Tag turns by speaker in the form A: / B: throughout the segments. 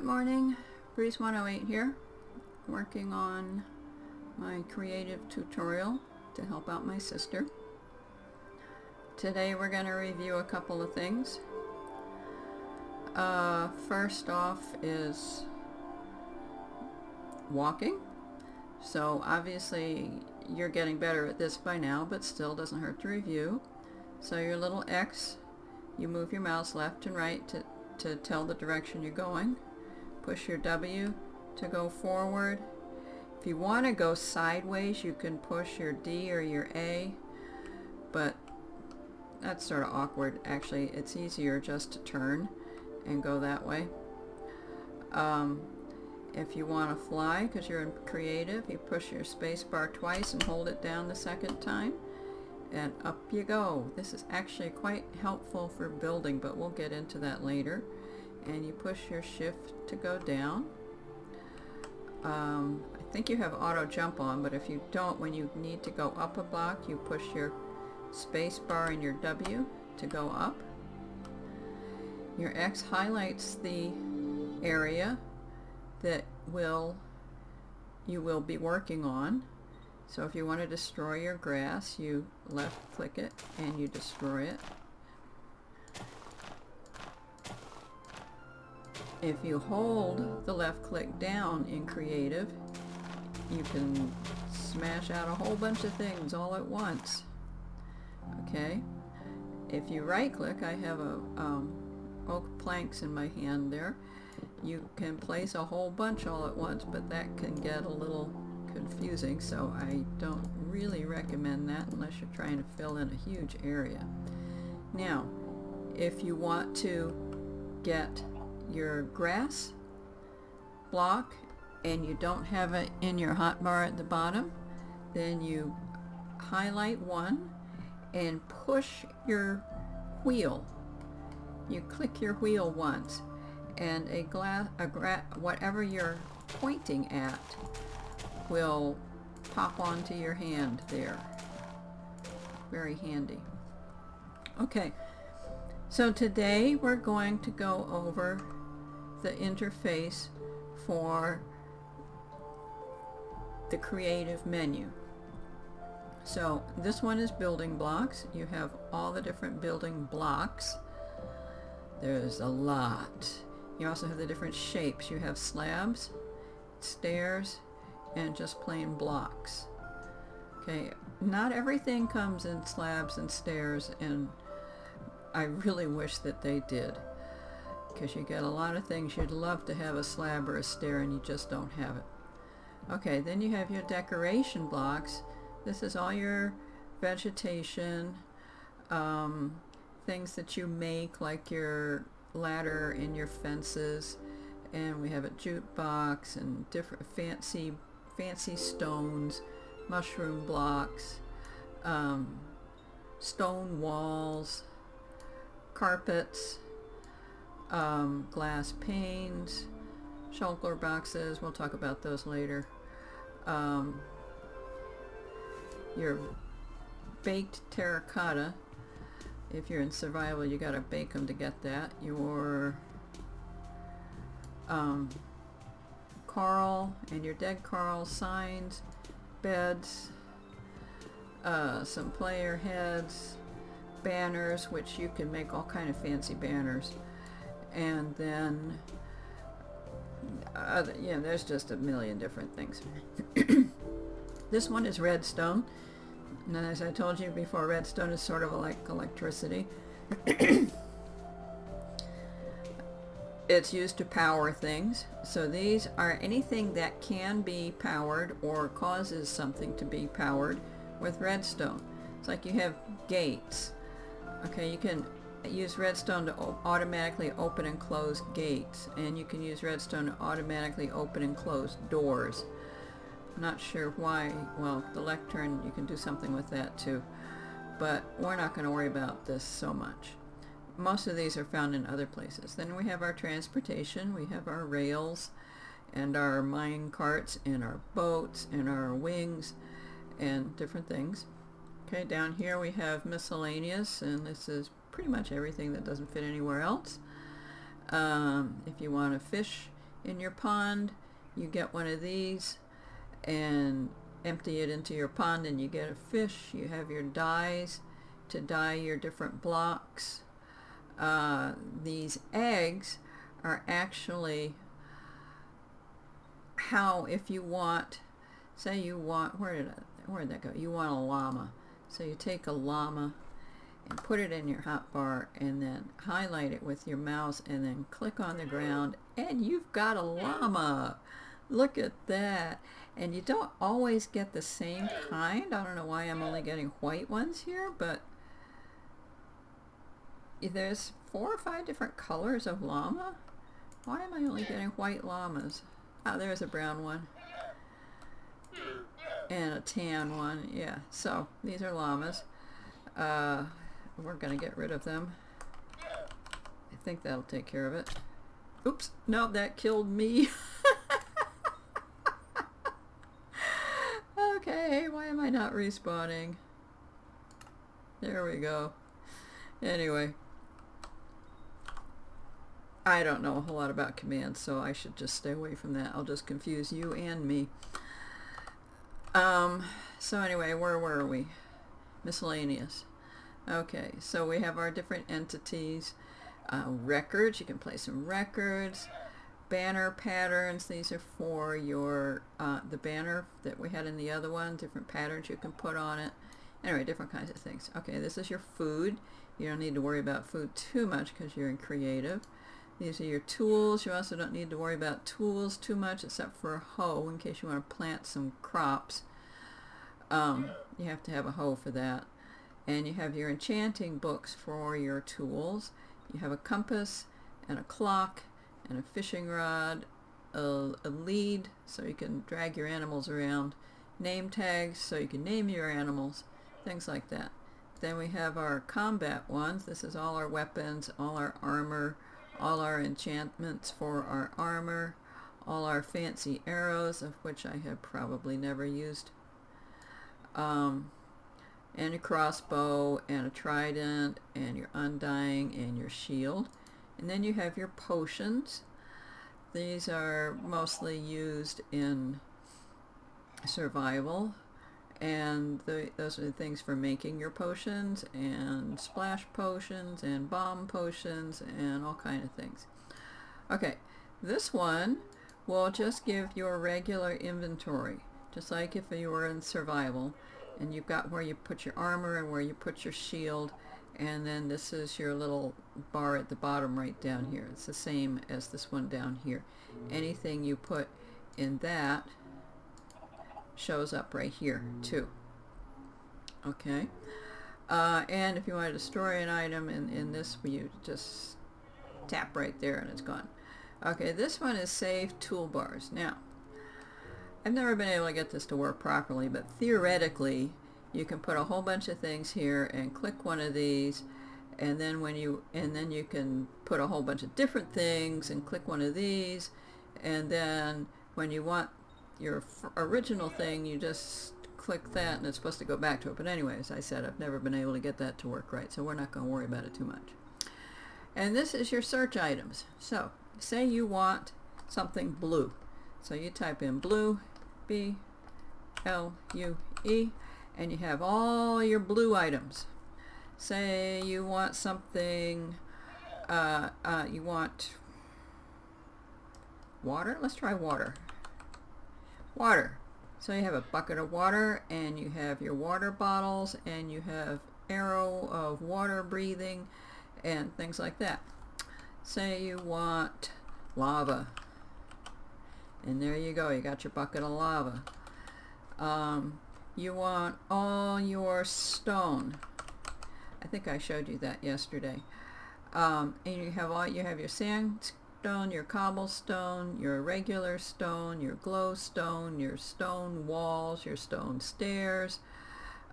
A: Good morning, Breeze 108 here, working on my creative tutorial to help out my sister. Today we're going to review a couple of things. First off is walking. So obviously you're getting better at this by now, but still doesn't hurt to review. So your little X, you move your mouse left and right to tell the direction you're going. Push your W to go forward. If you want to go sideways, you can push your D or your A, but that's sort of awkward. Actually, it's easier just to turn and go that way. If you want to fly, because you're in creative, you push your space bar twice and hold it down the second time, and up you go. This is actually quite helpful for building, but we'll get into that later. And you push your shift to go down. I think you have auto jump on, but if you don't, when you need to go up a block, you push your space bar and your W to go up. Your X highlights the area that you will be working on. So if you want to destroy your grass, you left click it and you destroy it. If you hold the left click down in creative, you can smash out a whole bunch of things all at once. Okay, if you right click, I have a oak planks in my hand there. You can place a whole bunch all at once, but that can get a little confusing, so I don't really recommend that unless you're trying to fill in a huge area. Now, if you want to get your grass block and you don't have it in your hotbar at the bottom, then you highlight one and push your wheel. You click your wheel once, and whatever you're pointing at will pop onto your hand there. Very handy. Okay, so today we're going to go over the interface for the creative menu. So this one is building blocks. You have all the different building blocks. There's a lot. You also have the different shapes. You have slabs, stairs, and just plain blocks. Okay, not everything comes in slabs and stairs, and I really wish that they did, because you get a lot of things you'd love to have a slab or a stair and you just don't have it. Okay, then you have your decoration blocks. This is all your vegetation, things that you make, like your ladder and your fences, and we have a jukebox and different fancy stones, mushroom blocks, stone walls, carpets, glass panes, shulker boxes, we'll talk about those later, your baked terracotta. If you're in survival, you gotta bake them to get that. Your coral and your dead coral signs, beds, some player heads, banners, which you can make all kind of fancy banners, and then there's just a million different things. This one is redstone, and as I told you before, redstone is sort of like electricity. It's used to power things. So these are anything that can be powered or causes something to be powered with redstone. It's like you have gates. Okay, you can use redstone to automatically open and close gates, and you can use redstone to automatically open and close doors. I'm not sure why. Well, the lectern, you can do something with that too, but we're not going to worry about this so much. Most of these are found in other places. Then we have our transportation. We have our rails and our mine carts and our boats and our wings and different things. Okay, down here we have miscellaneous, and this is pretty much everything that doesn't fit anywhere else. If you want to fish, in your pond, you get one of these and empty it into your pond and you get a fish. You have your dyes to dye your different blocks. These eggs are actually how, if you want, say you want, where did that go? You want a llama. So you take a llama and put it in your hotbar and then highlight it with your mouse and then click on the ground and you've got a llama. Look at that. And you don't always get the same kind. I don't know why I'm only getting white ones here, but there's 4 or 5 different colors of llama. Why am I only getting white llamas? Oh, there's a brown one. And a tan one. Yeah, so these are llamas. We're going to get rid of them. I think that'll take care of it. Oops, no, that killed me. Okay, why am I not respawning? There we go. Anyway, I don't know a whole lot about commands, so I should just stay away from that. I'll just confuse you and me. So anyway, where were we? Miscellaneous. Okay, so we have our different entities. Records, you can place some records. Banner patterns, these are for your the banner that we had in the other one, different patterns you can put on it. Anyway, different kinds of things. Okay, this is your food. You don't need to worry about food too much because you're in creative. These are your tools. You also don't need to worry about tools too much except for a hoe in case you want to plant some crops. You have to have a hoe for that. And you have your enchanting books for your tools. You have a compass and a clock and a fishing rod, a lead so you can drag your animals around, name tags so you can name your animals, things like that. Then we have our combat ones. This is all our weapons, all our armor, all our enchantments for our armor, all our fancy arrows, of which I have probably never used, and a crossbow and a trident and your undying and your shield. And then you have your potions. These are mostly used in survival, and those are the things for making your potions, and splash potions and bomb potions and all kind of things. Okay, this one will just give your regular inventory, just like if you were in survival, and you've got where you put your armor and where you put your shield. And then this is your little bar at the bottom right down here. It's the same as this one down here. Anything you put in that shows up right here too. Okay. And if you want to destroy an item in this, you just tap right there and it's gone. Okay, this one is save toolbars. Now, I've never been able to get this to work properly, but theoretically, you can put a whole bunch of things here and click one of these, and then you can put a whole bunch of different things and click one of these, and then when you want your original thing, you just click that and it's supposed to go back to it. But anyway, as I said, I've never been able to get that to work right, so we're not going to worry about it too much. And this is your search items. So say you want something blue, so you type in blue, B-L-U-E, and you have all your blue items. Say you want something, you want water. Let's try water. Water. So you have a bucket of water, and you have your water bottles, and you have arrow of water breathing, and things like that. Say you want lava, and there you go. You got your bucket of lava. You want all your stone. I think I showed you that yesterday. And you have your sandstone, your cobblestone, your regular stone, your glowstone, your stone walls, your stone stairs,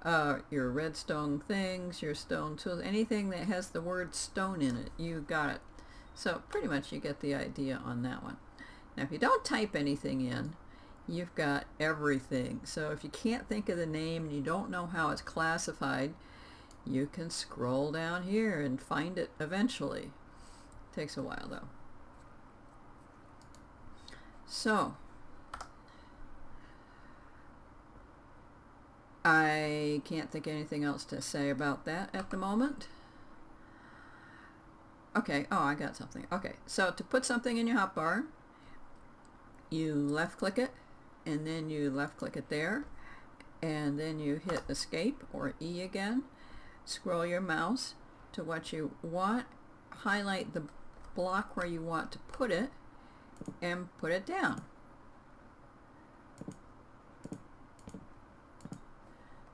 A: your redstone things, your stone tools, anything that has the word stone in it, you got it. So pretty much you get the idea on that one. Now if you don't type anything in, you've got everything. So if you can't think of the name and you don't know how it's classified, you can scroll down here and find it eventually. It takes a while though. So I can't think of anything else to say about that at the moment. Okay, oh, I got something. Okay, so to put something in your hotbar, you left click it, and then you left click it there, and then you hit escape or E again, scroll your mouse to what you want, highlight the block where you want to put it, and put it down.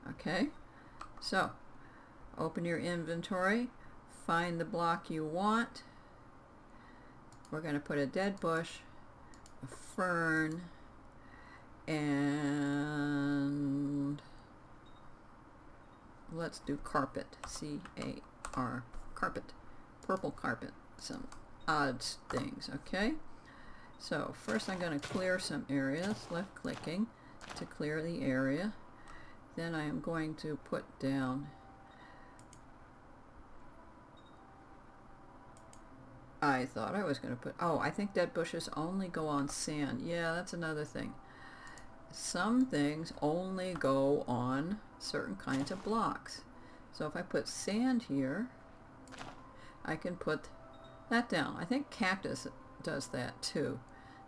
A: Okay, so open your inventory, find the block you want. We're going to put a dead bush, a fern, and let's do carpet, C-A-R, carpet, purple carpet, some odd things. Okay, so first I'm going to clear some areas, left clicking to clear the area. Then I am going to put down, I thought I was going to put, oh, I think dead bushes only go on sand. Yeah, that's another thing. Some things only go on certain kinds of blocks. So if I put sand here, I can put that down. I think cactus does that too.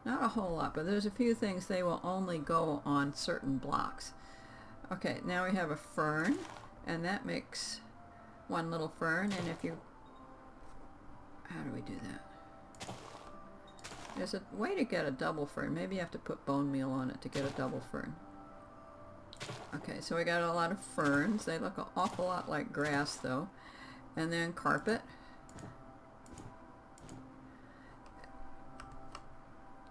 A: Not a whole lot, but there's a few things they will only go on certain blocks. Okay, now we have a fern, and that makes one little fern, and if you, how do we do that? There's a way to get a double fern. Maybe you have to put bone meal on it to get a double fern. Okay, so we got a lot of ferns. They look an awful lot like grass though. And then carpet.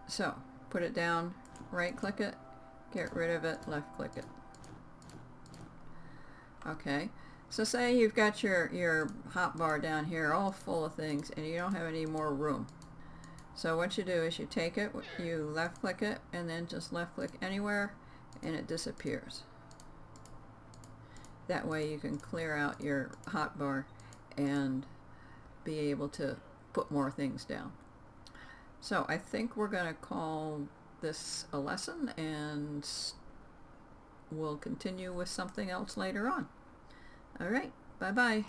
A: So, put it down, right click it, get rid of it, left click it. Okay, so say you've got your hotbar down here all full of things and you don't have any more room. So what you do is you take it, you left click it, and then just left click anywhere and it disappears. That way you can clear out your hotbar and be able to put more things down. So I think we're going to call this a lesson, and we'll continue with something else later on. All right, bye-bye.